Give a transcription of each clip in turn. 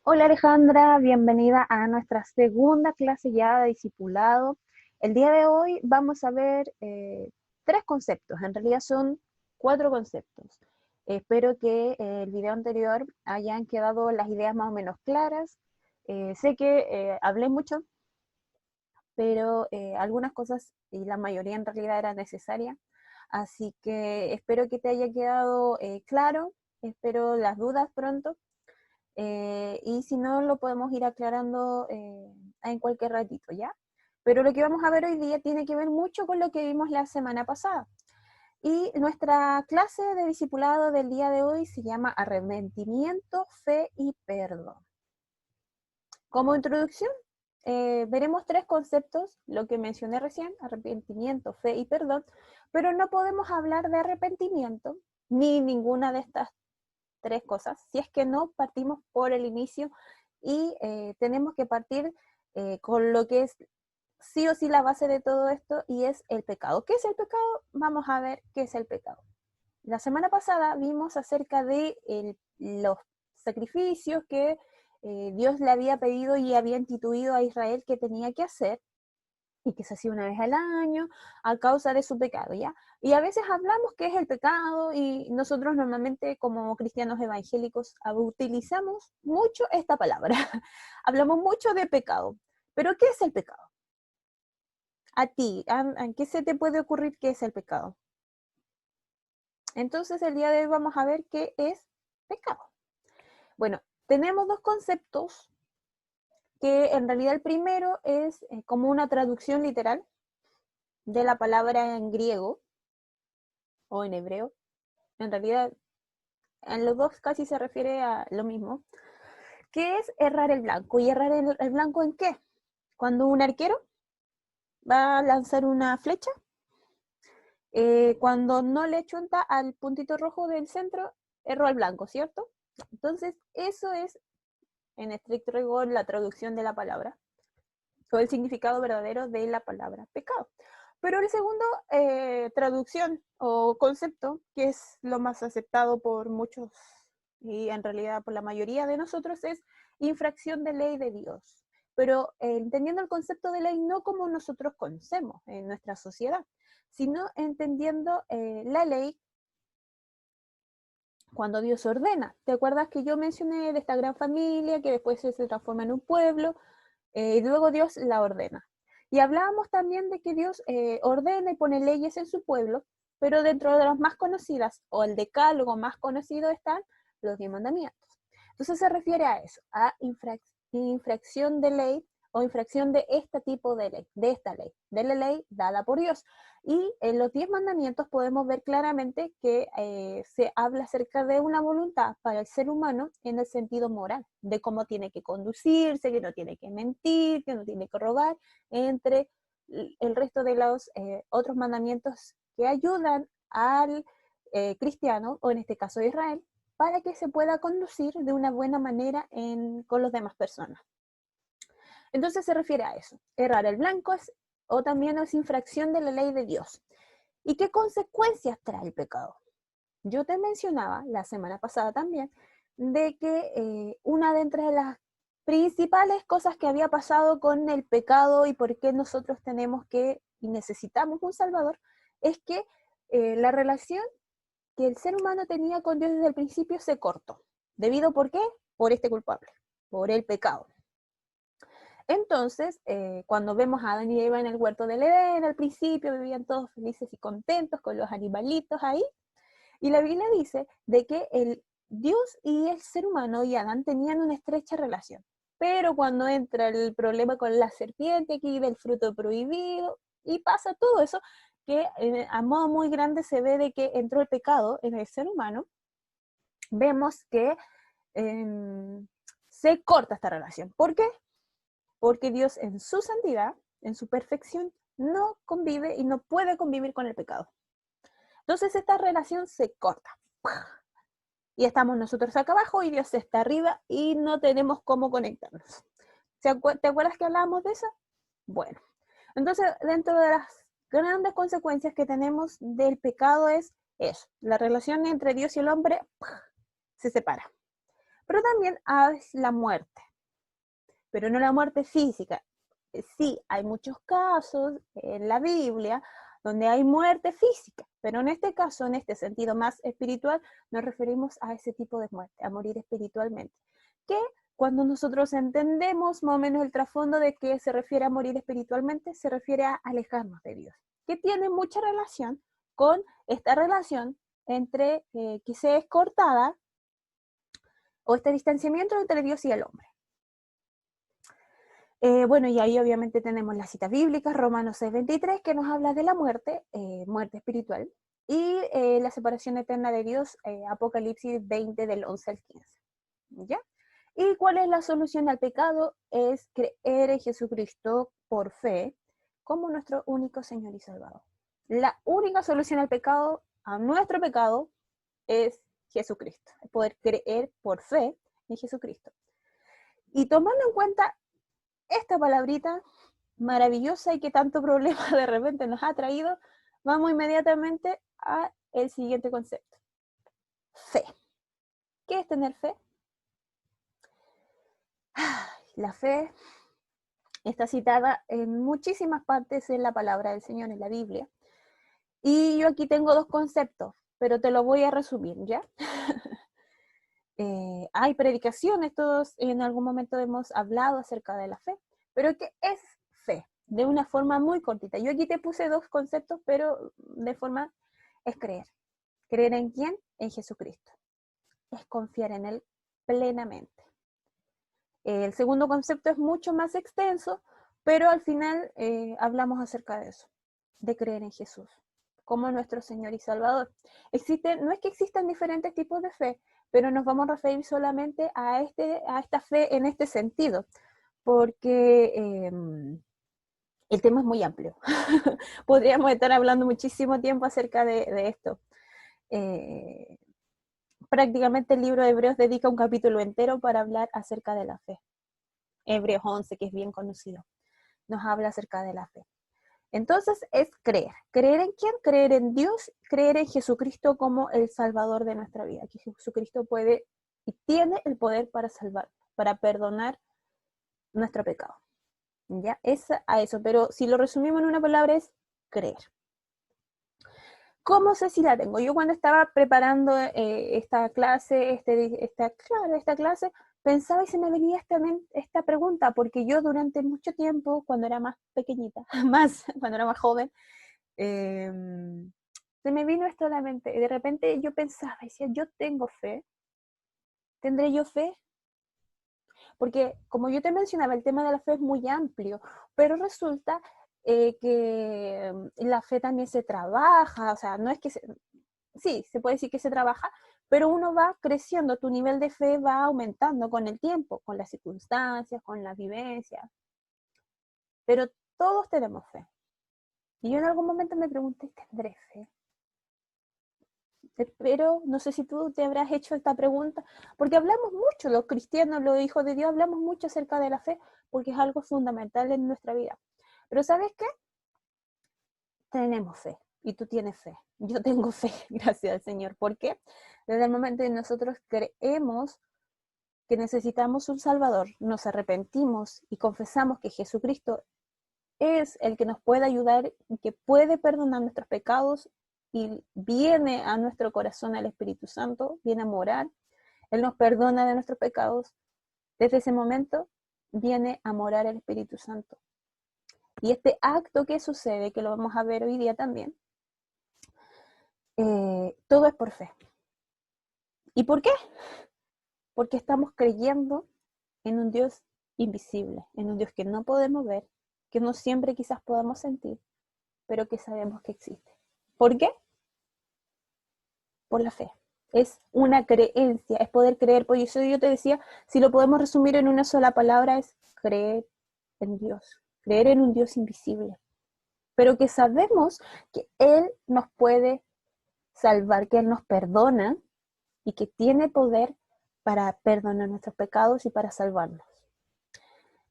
Hola Alejandra, bienvenida a nuestra segunda clase ya de discipulado. El día de hoy vamos a ver tres conceptos, en realidad son cuatro conceptos. Espero que el video anterior hayan quedado las ideas más o menos claras. Sé que hablé mucho, pero algunas cosas y la mayoría en realidad era necesaria. Así que espero que te haya quedado claro, espero las dudas pronto. Y si no, lo podemos ir aclarando en cualquier ratito, ¿ya? Pero lo que vamos a ver hoy día tiene que ver mucho con lo que vimos la semana pasada. Y nuestra clase de discipulado del día de hoy se llama Arrepentimiento, Fe y Perdón. Como introducción, veremos tres conceptos, lo que mencioné recién, arrepentimiento, fe y perdón, pero no podemos hablar de arrepentimiento ni ninguna de estas tres cosas, si es que no partimos por el inicio y tenemos que partir con lo que es sí o sí la base de todo esto y es el pecado. ¿Qué es el pecado? Vamos a ver qué es el pecado. La semana pasada vimos acerca de los sacrificios que Dios le había pedido y había instituido a Israel que tenía que hacer y que se hacía una vez al año a causa de su pecado, ¿ya? Y a veces hablamos qué es el pecado y nosotros normalmente como cristianos evangélicos utilizamos mucho esta palabra. Hablamos mucho de pecado. Pero ¿qué es el pecado? A ti, ¿a qué se te puede ocurrir qué es el pecado? Entonces el día de hoy vamos a ver qué es pecado. Bueno, tenemos dos conceptos que en realidad el primero es como una traducción literal de la palabra en griego o en hebreo. En realidad, en los dos casi se refiere a lo mismo, que es errar el blanco. ¿Y errar el blanco en qué? Cuando un arquero va a lanzar una flecha, cuando no le chunta al puntito rojo del centro, erró al blanco, ¿cierto? Entonces, eso es, en estricto rigor, la traducción de la palabra, o el significado verdadero de la palabra pecado. Pero el segundo traducción o concepto, que es lo más aceptado por muchos y en realidad por la mayoría de nosotros, es infracción de ley de Dios. Pero entendiendo el concepto de ley no como nosotros conocemos en nuestra sociedad, sino entendiendo la ley cuando Dios ordena. ¿Te acuerdas que yo mencioné de esta gran familia que después se transforma en un pueblo? Y luego Dios la ordena. Y hablábamos también de que Dios ordena y pone leyes en su pueblo, pero dentro de las más conocidas, o el decálogo más conocido, están los 10 mandamientos. Entonces se refiere a eso, a infracción de ley o infracción de este tipo de ley, de esta ley, de la ley dada por Dios. Y en los 10 mandamientos podemos ver claramente que se habla acerca de una voluntad para el ser humano en el sentido moral, de cómo tiene que conducirse, que no tiene que mentir, que no tiene que robar, entre el resto de los otros mandamientos que ayudan al cristiano, o en este caso Israel, para que se pueda conducir de una buena manera con las demás personas. Entonces se refiere a eso. Errar el blanco es, o también es infracción de la ley de Dios. ¿Y qué consecuencias trae el pecado? Yo te mencionaba la semana pasada también de que una de entre las principales cosas que había pasado con el pecado y por qué nosotros tenemos que y necesitamos un Salvador es que la relación que el ser humano tenía con Dios desde el principio se cortó. ¿Debido por qué? Por este culpable, por el pecado. Entonces, cuando vemos a Adán y Eva en el huerto del Edén, al principio vivían todos felices y contentos con los animalitos ahí, y la Biblia dice de que el Dios y el ser humano y Adán tenían una estrecha relación. Pero cuando entra el problema con la serpiente aquí del fruto prohibido, y pasa todo eso, que a modo muy grande se ve de que entró el pecado en el ser humano, vemos que se corta esta relación. ¿Por qué? Porque Dios en su santidad, en su perfección, no convive y no puede convivir con el pecado. Entonces esta relación se corta. Y estamos nosotros acá abajo y Dios está arriba y no tenemos cómo conectarnos. ¿Te acuerdas que hablábamos de eso? Bueno, entonces dentro de las grandes consecuencias que tenemos del pecado es eso, la relación entre Dios y el hombre se separa. Pero también es la muerte, pero no la muerte física. Sí, hay muchos casos en la Biblia donde hay muerte física, pero en este caso, en este sentido más espiritual, nos referimos a ese tipo de muerte, a morir espiritualmente. Que cuando nosotros entendemos más o menos el trasfondo de que se refiere a morir espiritualmente, se refiere a alejarnos de Dios, que tiene mucha relación con esta relación entre que se es cortada o este distanciamiento entre Dios y el hombre. Bueno, y ahí obviamente tenemos la cita bíblica, Romanos 6:23, que nos habla de la muerte, muerte espiritual, y la separación eterna de Dios, Apocalipsis 20 del 11 al 15. ¿Ya? ¿Y cuál es la solución al pecado? Es creer en Jesucristo por fe como nuestro único Señor y Salvador. La única solución al pecado, a nuestro pecado, es Jesucristo. Es poder creer por fe en Jesucristo. Y tomando en cuenta esta palabrita maravillosa y que tanto problema de repente nos ha traído, vamos inmediatamente a el siguiente concepto. Fe. ¿Qué es tener fe? La fe está citada en muchísimas partes en la palabra del Señor, en la Biblia. Y yo aquí tengo dos conceptos, pero te lo voy a resumir, ¿ya? Hay predicaciones, todos en algún momento hemos hablado acerca de la fe, pero ¿qué es fe? De una forma muy cortita. Yo aquí te puse dos conceptos, pero de forma es creer. ¿Creer en quién? En Jesucristo. Es confiar en Él plenamente. El segundo concepto es mucho más extenso, pero al final hablamos acerca de eso, de creer en Jesús como nuestro Señor y Salvador. No es que existan diferentes tipos de fe, pero nos vamos a referir solamente a esta fe en este sentido, porque el tema es muy amplio. Podríamos estar hablando muchísimo tiempo acerca de esto. Prácticamente el libro de Hebreos dedica un capítulo entero para hablar acerca de la fe. Hebreos 11, que es bien conocido, nos habla acerca de la fe. Entonces es creer. ¿Creer en quién? Creer en Dios, creer en Jesucristo como el Salvador de nuestra vida, que Jesucristo puede y tiene el poder para salvar, para perdonar nuestro pecado. ¿Ya? Es a eso, pero si lo resumimos en una palabra es creer. ¿Cómo sé si la tengo? Yo cuando estaba preparando esta clase, esta clase, pensaba y se me venía esta pregunta, porque yo durante mucho tiempo, cuando era más pequeñita, cuando era más joven, se me vino esto a la mente, y de repente yo pensaba, decía, yo tengo fe, ¿tendré yo fe? Porque como yo te mencionaba, el tema de la fe es muy amplio, pero resulta que la fe también se trabaja, o sea, no es que sí, se puede decir que se trabaja, pero uno va creciendo, tu nivel de fe va aumentando con el tiempo, con las circunstancias, con las vivencias, pero todos tenemos fe. Y yo en algún momento me pregunté, ¿tendré fe? Pero no sé si tú te habrás hecho esta pregunta, porque hablamos mucho, los cristianos, los hijos de Dios, hablamos mucho acerca de la fe, porque es algo fundamental en nuestra vida. Pero ¿sabes qué? Tenemos fe, y tú tienes fe. Yo tengo fe, gracias al Señor. ¿Por qué? Desde el momento en que nosotros creemos que necesitamos un Salvador, nos arrepentimos y confesamos que Jesucristo es el que nos puede ayudar y que puede perdonar nuestros pecados, y viene a nuestro corazón el Espíritu Santo, viene a morar, Él nos perdona de nuestros pecados. Desde ese momento viene a morar el Espíritu Santo. Y este acto que sucede, que lo vamos a ver hoy día también, todo es por fe. ¿Y por qué? Porque estamos creyendo en un Dios invisible, en un Dios que no podemos ver, que no siempre quizás podamos sentir, pero que sabemos que existe. ¿Por qué? Por la fe. Es una creencia, es poder creer. Por eso yo te decía, si lo podemos resumir en una sola palabra, es creer en Dios, creer en un Dios invisible, pero que sabemos que Él nos puede salvar, que Él nos perdona y que tiene poder para perdonar nuestros pecados y para salvarnos.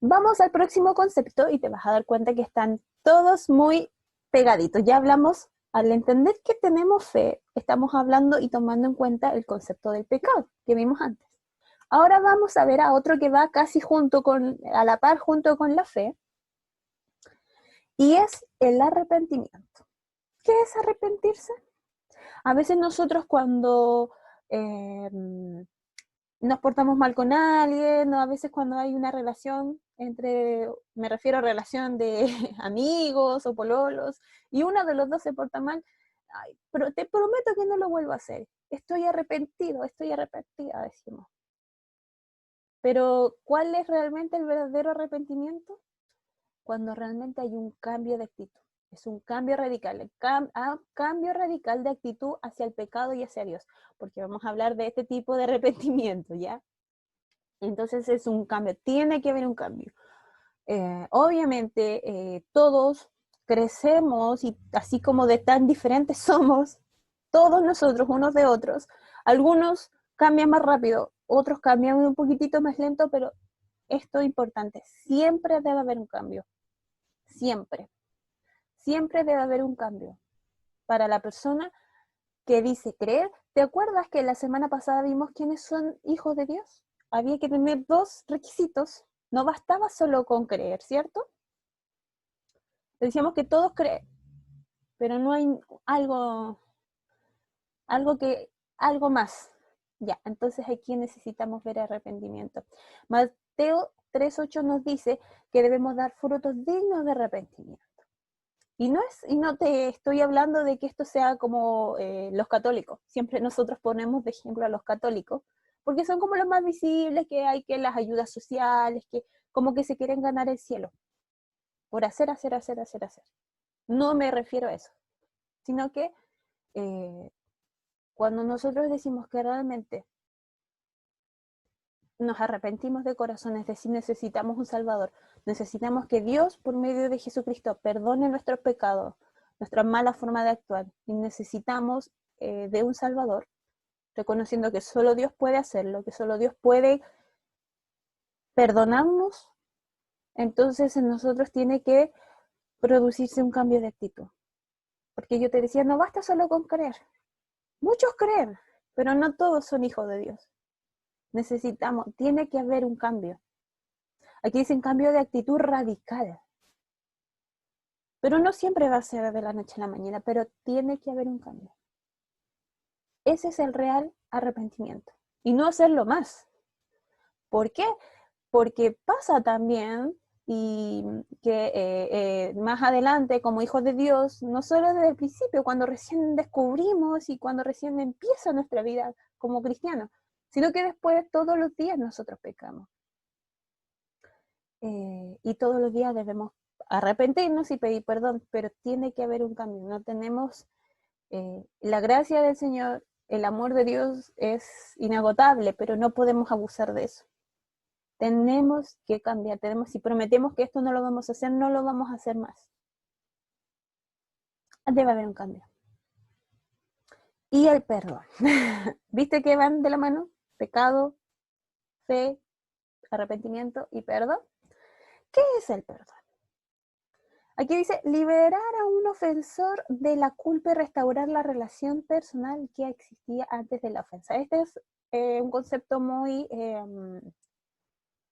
Vamos al próximo concepto y te vas a dar cuenta que están todos muy pegaditos. Ya hablamos, al entender que tenemos fe, estamos hablando y tomando en cuenta el concepto del pecado que vimos antes. Ahora vamos a ver a otro que va casi a la par junto con la fe, y es el arrepentimiento. ¿Qué es arrepentirse? A veces nosotros cuando nos portamos mal con alguien, o a veces cuando hay una relación me refiero a relación de amigos o pololos, y uno de los dos se porta mal, ay, pero te prometo que no lo vuelvo a hacer. Estoy arrepentido, estoy arrepentida, decimos. Pero, ¿cuál es realmente el verdadero arrepentimiento? Cuando realmente hay un cambio de actitud. Es un cambio radical, cambio radical de actitud hacia el pecado y hacia Dios, porque vamos a hablar de este tipo de arrepentimiento, ¿ya? Entonces es un cambio, tiene que haber un cambio. Obviamente todos crecemos y así como de tan diferentes somos, todos nosotros unos de otros, algunos cambian más rápido, otros cambian un poquitito más lento, pero esto es importante, siempre debe haber un cambio, siempre, siempre debe haber un cambio para la persona que dice creer. ¿Te acuerdas que la semana pasada vimos quiénes son hijos de Dios? Había que tener dos requisitos, no bastaba solo con creer, ¿cierto? Decíamos que todos creen, pero no hay algo, algo que, algo más. Ya, entonces aquí necesitamos ver arrepentimiento. Mateo 3:8 nos dice que debemos dar frutos dignos de arrepentimiento. Y no te estoy hablando de que esto sea como los católicos. Siempre nosotros ponemos de ejemplo a los católicos, porque son como los más visibles, que hay que las ayudas sociales, que como que se quieren ganar el cielo, por hacer. No me refiero a eso, sino que cuando nosotros decimos que realmente nos arrepentimos de corazón, es decir, necesitamos un Salvador, necesitamos que Dios, por medio de Jesucristo, perdone nuestros pecados, nuestra mala forma de actuar, y necesitamos de un Salvador, reconociendo que solo Dios puede hacerlo, que solo Dios puede perdonarnos, entonces en nosotros tiene que producirse un cambio de actitud. Porque yo te decía, no basta solo con creer. Muchos creen, pero no todos son hijos de Dios. Tiene que haber un cambio. Aquí dicen cambio de actitud radical. Pero no siempre va a ser de la noche a la mañana, pero tiene que haber un cambio. Ese es el real arrepentimiento. Y no hacerlo más. ¿Por qué? Porque pasa también y que más adelante, como hijos de Dios, no solo desde el principio, cuando recién descubrimos y cuando recién empieza nuestra vida como cristianos, sino que después todos los días nosotros pecamos. Y todos los días debemos arrepentirnos y pedir perdón, pero tiene que haber un cambio. No tenemos la gracia del Señor, el amor de Dios es inagotable, pero no podemos abusar de eso. Tenemos que cambiar, si prometemos que esto no lo vamos a hacer, no lo vamos a hacer más. Debe haber un cambio. Y el perdón. ¿Viste que van de la mano? Pecado, fe, arrepentimiento y perdón. ¿Qué es el perdón? Aquí dice, liberar a un ofensor de la culpa y restaurar la relación personal que existía antes de la ofensa. Este es un concepto muy,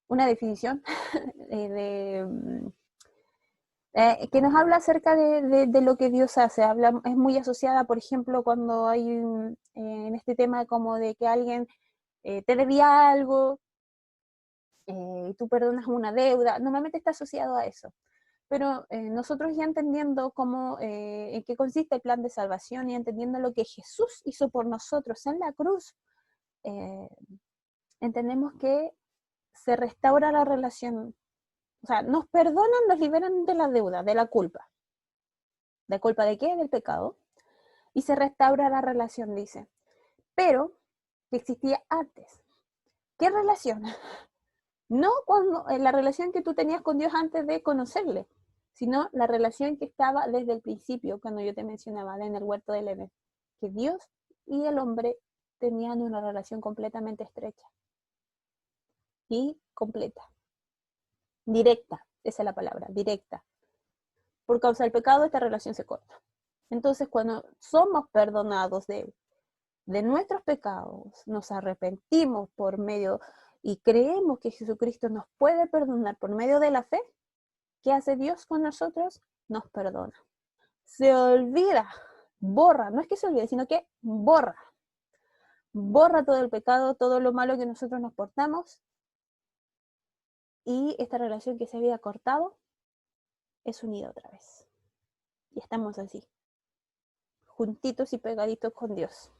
una definición que nos habla acerca de lo que Dios hace. Es muy asociada, por ejemplo, cuando hay en este tema como de que alguien te debía algo y tú perdonas una deuda. Normalmente está asociado a eso. Pero nosotros ya entendiendo en qué consiste el plan de salvación y entendiendo lo que Jesús hizo por nosotros en la cruz, entendemos que se restaura la relación. O sea, nos perdonan, nos liberan de la deuda, de la culpa. ¿De culpa de qué? Del pecado. Y se restaura la relación, dice. Pero, que existía antes. ¿Qué relación? No la relación que tú tenías con Dios antes de conocerle, sino la relación que estaba desde el principio, cuando yo te mencionaba en el huerto del Edén, que Dios y el hombre tenían una relación completamente estrecha y completa, directa, esa es la palabra, directa. Por causa del pecado esta relación se corta. Entonces cuando somos perdonados de nuestros pecados, nos arrepentimos por medio y creemos que Jesucristo nos puede perdonar por medio de la fe, ¿qué hace Dios con nosotros? Nos perdona. Se olvida, borra, no es que se olvide, sino que borra todo el pecado, todo lo malo que nosotros nos portamos, y esta relación que se había cortado es unida otra vez. Y estamos así, juntitos y pegaditos con Dios.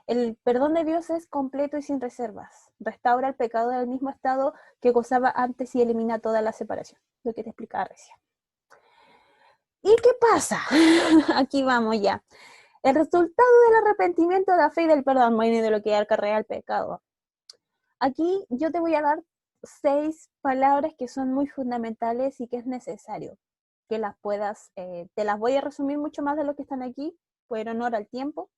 El perdón de Dios es completo y sin reservas. Restaura el pecado del mismo estado que gozaba antes y elimina toda la separación. Lo que te explicaba recién. ¿Y qué pasa? Aquí vamos ya. El resultado del arrepentimiento, de la fe y del perdón, bueno, y de lo que acarrea el pecado. Aquí yo te voy a dar 6 palabras que son muy fundamentales y que es necesario que las puedas, te las voy a resumir mucho más de lo que están aquí, por honor al tiempo,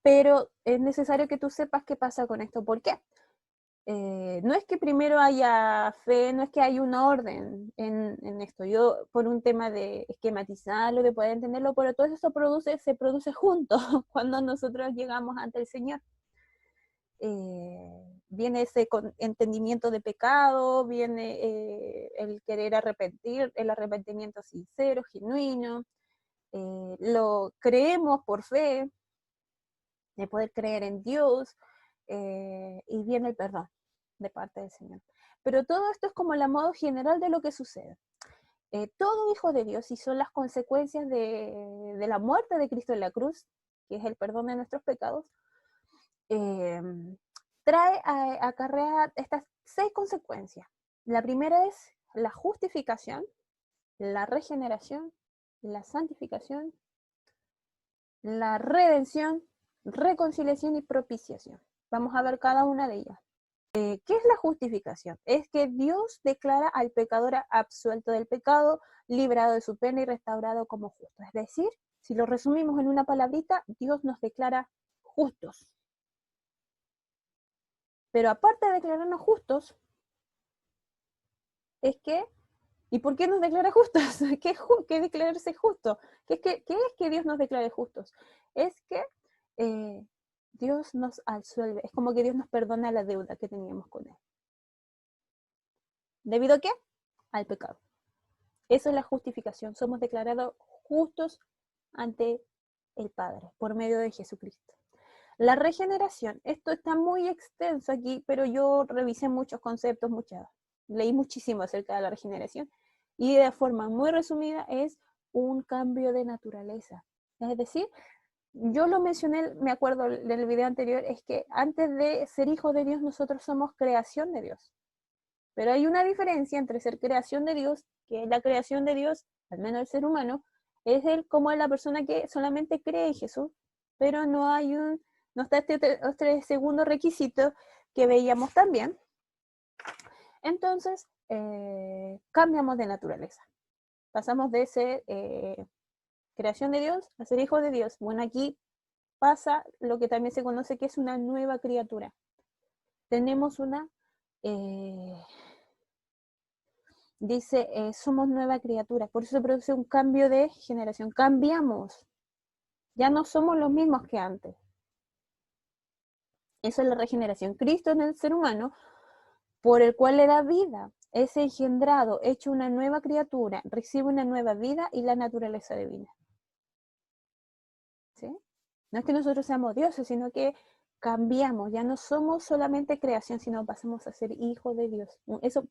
pero es necesario que tú sepas qué pasa con esto. ¿Por qué? No es que primero haya fe, no es que haya un orden en esto. Yo, por un tema de esquematizarlo, de poder entenderlo, pero todo eso se produce junto cuando nosotros llegamos ante el Señor. Viene ese entendimiento de pecado, viene el querer arrepentir, el arrepentimiento sincero, genuino, lo creemos por fe, de poder creer en Dios, y viene el perdón de parte del Señor. Pero todo esto es como la modo general de lo que sucede. Todo hijo de Dios, y son las consecuencias de la muerte de Cristo en la cruz, que es el perdón de nuestros pecados, trae acarrea estas 6 consecuencias. La primera es la justificación, la regeneración, la santificación, la redención, reconciliación y propiciación. Vamos a ver cada una de ellas. ¿Qué es la justificación? Es que Dios declara al pecador absuelto del pecado, librado de su pena y restaurado como justo. Es decir, si lo resumimos en una palabrita, Dios nos declara justos. Pero aparte de declararnos justos, es que, ¿y por qué nos declara justos? ¿Qué es declararse justo? ¿Qué es que Dios nos declare justos? Es que Dios nos absuelve, es como que Dios nos perdona la deuda que teníamos con Él. ¿Debido a qué? Al pecado. Eso es la justificación. Somos declarados justos ante el Padre por medio de Jesucristo. La regeneración, esto está muy extenso aquí, pero yo revisé muchos conceptos, leí muchísimo acerca de la regeneración, y de forma muy resumida es un cambio de naturaleza. Es decir, yo lo mencioné, me acuerdo del video anterior, es que antes de ser hijos de Dios nosotros somos creación de Dios. Pero hay una diferencia entre ser creación de Dios, que es la creación de Dios, al menos el ser humano, es él como la persona que solamente cree en Jesús, pero no está este segundo requisito que veíamos también. Entonces, cambiamos de naturaleza. Pasamos de ser creación de Dios a ser hijo de Dios. Bueno, aquí pasa lo que también se conoce que es una nueva criatura. Tenemos dice, somos nueva criatura, por eso se produce un cambio de generación. Cambiamos, ya no somos los mismos que antes. Eso es la regeneración. Cristo en el ser humano, por el cual le da vida, es engendrado, hecho una nueva criatura, recibe una nueva vida y la naturaleza divina. ¿Sí? No es que nosotros seamos dioses, sino que cambiamos, ya no somos solamente creación, sino pasamos a ser hijos de Dios.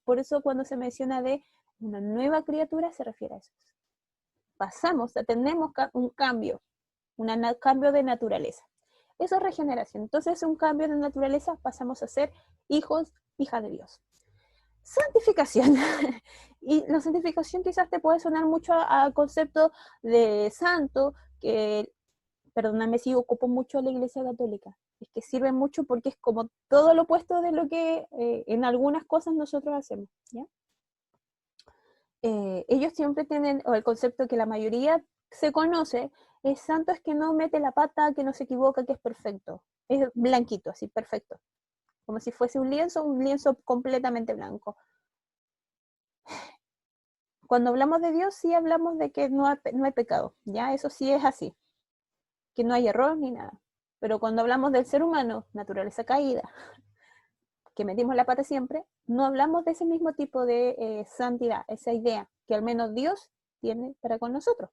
Por eso cuando se menciona de una nueva criatura se refiere a eso. Tenemos un cambio, un cambio de naturaleza. Eso es regeneración. Entonces, un cambio de naturaleza, pasamos a ser hijas de Dios. Santificación. Y la santificación quizás te puede sonar mucho al concepto de santo, que, perdóname si ocupo mucho a la Iglesia Católica, es que sirve mucho porque es como todo lo opuesto de lo que en algunas cosas nosotros hacemos, ¿ya? Ellos siempre tienen, o el concepto que la mayoría se conoce, es santo es que no mete la pata, que no se equivoca, que es perfecto. Es blanquito, así, perfecto. Como si fuese un lienzo completamente blanco. Cuando hablamos de Dios, sí hablamos de que no hay pecado, ¿ya? Eso sí es así, que no hay error ni nada. Pero cuando hablamos del ser humano, naturaleza caída, que metimos la pata siempre, no hablamos de ese mismo tipo de santidad, esa idea que al menos Dios tiene para con nosotros.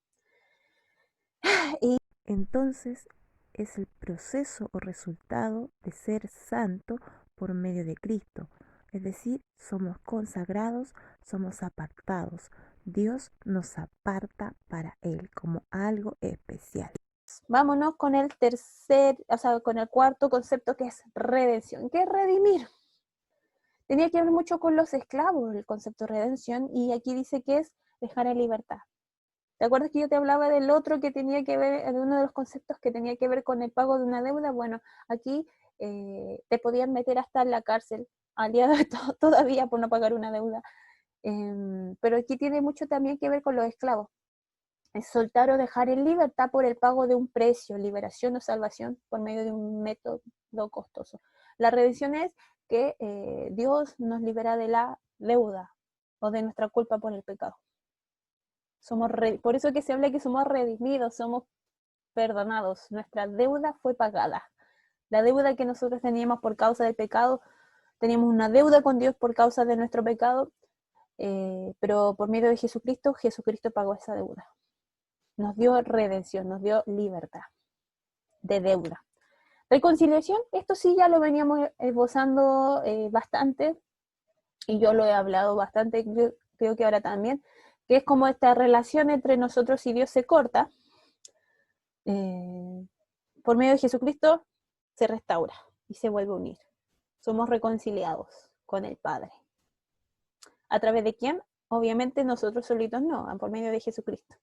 Y entonces es el proceso o resultado de ser santo por medio de Cristo. Es decir, somos consagrados, somos apartados. Dios nos aparta para Él como algo especial. Vámonos con el con el cuarto concepto, que es redención. ¿Qué es redimir? Tenía que ver mucho con los esclavos el concepto de redención, y aquí dice que es dejar en libertad. ¿Te acuerdas que yo te hablaba del otro que tenía que ver, de uno de los conceptos que tenía que ver con el pago de una deuda? Bueno, aquí te podían meter hasta en la cárcel al día de hoy todavía por no pagar una deuda. Pero aquí tiene mucho también que ver con los esclavos. Es soltar o dejar en libertad por el pago de un precio, liberación o salvación por medio de un método costoso. La redención es que Dios nos libera de la deuda o de nuestra culpa por el pecado. Por eso que se habla que somos redimidos, somos perdonados. Nuestra deuda fue pagada. La deuda que nosotros teníamos por causa del pecado, teníamos una deuda con Dios por causa de nuestro pecado, pero por medio de Jesucristo, Jesucristo pagó esa deuda. Nos dio redención, nos dio libertad de deuda. Reconciliación, esto sí ya lo veníamos esbozando bastante, y yo lo he hablado bastante, creo que ahora también, que es como esta relación entre nosotros y Dios se corta. Por medio de Jesucristo se restaura y se vuelve a unir. Somos reconciliados con el Padre. ¿A través de quién? Obviamente nosotros solitos no, por medio de Jesucristo.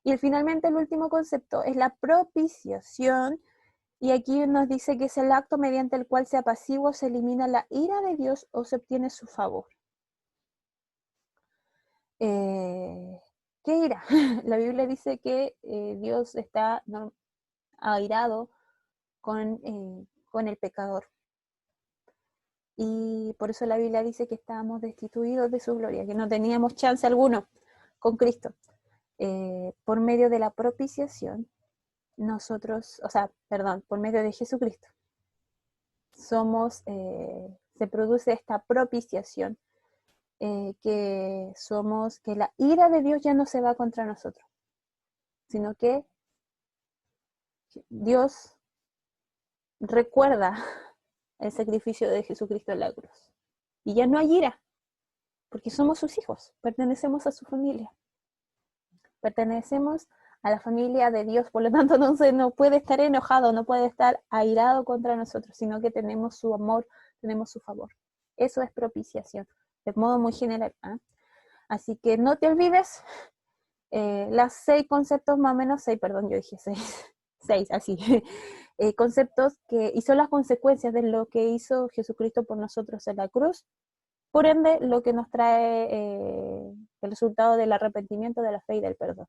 Y finalmente el último concepto es la propiciación, y aquí nos dice que es el acto mediante el cual se apacigua o se elimina la ira de Dios o se obtiene su favor. ¿Qué ira? La Biblia dice que Dios está airado con el pecador. Y por eso la Biblia dice que estábamos destituidos de su gloria, que no teníamos chance alguno con Cristo. Por medio de la propiciación, por medio de Jesucristo, se produce esta propiciación, que la ira de Dios ya no se va contra nosotros, sino que Dios recuerda el sacrificio de Jesucristo en la cruz. Y ya no hay ira, porque somos sus hijos, pertenecemos a su familia. Pertenecemos a la familia de Dios, por lo tanto no puede estar enojado, no puede estar airado contra nosotros, sino que tenemos su amor, tenemos su favor. Eso es propiciación, de modo muy general. Así que no te olvides las 6 conceptos, más o menos, 6, perdón, yo dije 6, 6, así, conceptos y son las consecuencias de lo que hizo Jesucristo por nosotros en la cruz. Por ende, lo que nos trae el resultado del arrepentimiento, de la fe y del perdón.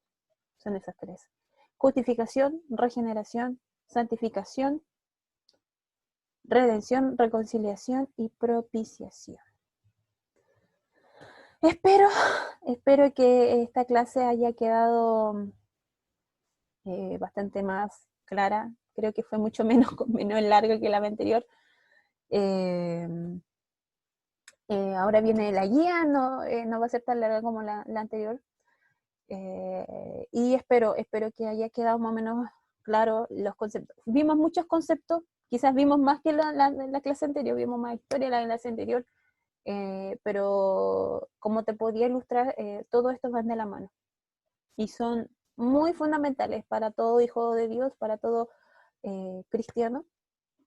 Son esas 3. Justificación, regeneración, santificación, redención, reconciliación y propiciación. Espero que esta clase haya quedado bastante más clara. Creo que fue mucho menos larga que la anterior. Ahora viene la guía, no va a ser tan larga como la anterior. Y espero que haya quedado más o menos claro los conceptos. Vimos muchos conceptos, quizás vimos más que la clase anterior, vimos más historia en la clase anterior, pero como te podía ilustrar, todo esto van de la mano. Y son muy fundamentales para todo hijo de Dios, para todo cristiano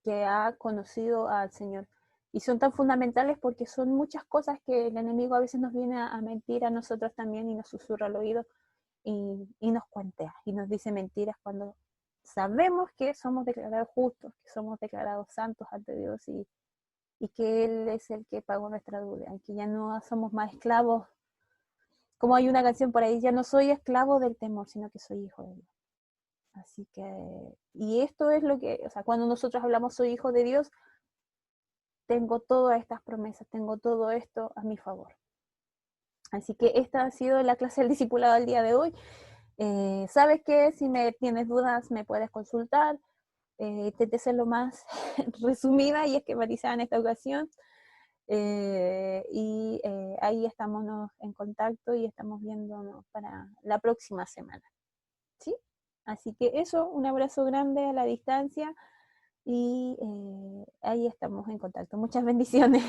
que ha conocido al Señor. Y son tan fundamentales porque son muchas cosas que el enemigo a veces nos viene a mentir a nosotros también, y nos susurra al oído y nos cuentea y nos dice mentiras cuando sabemos que somos declarados justos, que somos declarados santos ante Dios, y que Él es el que pagó nuestra deuda, que ya no somos más esclavos. Como hay una canción por ahí, ya no soy esclavo del temor, sino que soy hijo de Dios. Así que, y esto es lo que, cuando nosotros hablamos soy hijo de Dios, tengo todas estas promesas, tengo todo esto a mi favor. Así que esta ha sido la clase del discipulado del día de hoy. Sabes que si tienes dudas me puedes consultar. Intenté ser lo más resumida y esquematizada en esta ocasión. Ahí estamos en contacto y estamos viéndonos para la próxima semana. ¿Sí? Así que eso, un abrazo grande a la distancia y ahí estamos en contacto. Muchas bendiciones.